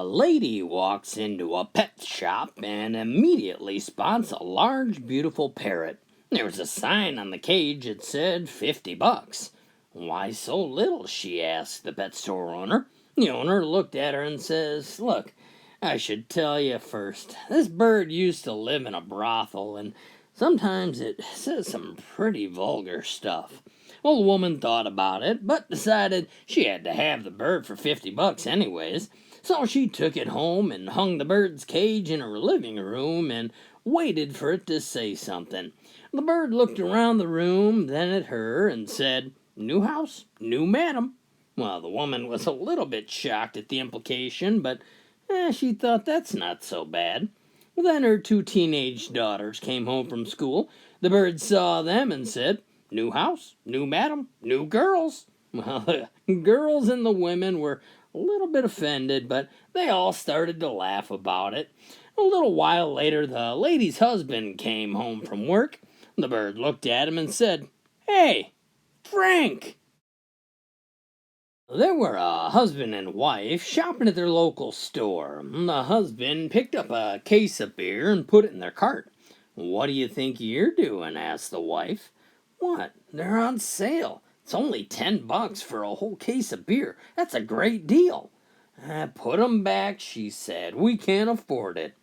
lady walks into a pet shop and immediately spots a large, beautiful parrot. There was a sign on the cage that said $50. Why so little? She asked the pet store owner. The owner looked at her and says, "Look, I should tell you first. This bird used to live in a brothel, and sometimes it says some pretty vulgar stuff." Well, the woman thought about it, but decided she had to have the bird for $50 anyways. So she took it home and hung the bird's cage in her living room and waited for it to say something. The bird looked around the room, then at her, and said, "New house, new madam." Well, the woman was a little bit shocked at the implication, but she thought that's not so bad. Well, then her two teenage daughters came home from school. The bird saw them and said, "New house, new madam, new girls." Well, the girls and the women were a little bit offended, but they all started to laugh about it. A little while later, the lady's husband came home from work. The bird looked at him and said, "Hey, Frank." There were a husband and wife shopping at their local store. The husband picked up a case of beer and put it in their cart. "What do you think you're doing?" asked the wife. "What? They're on sale. It's only $10 for a whole case of beer. That's a great deal." "Put 'em back," she said. "We can't afford it."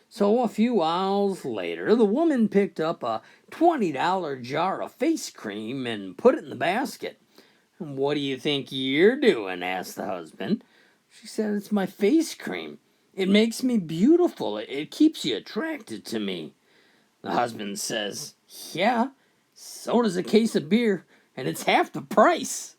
So a few hours later, the woman picked up a $20 jar of face cream and put it in the basket. "What do you think you're doing?" asked the husband. She said, "It's my face cream. It makes me beautiful. It keeps you attracted to me." The husband says, "Yeah, so does a case of beer, and it's half the price."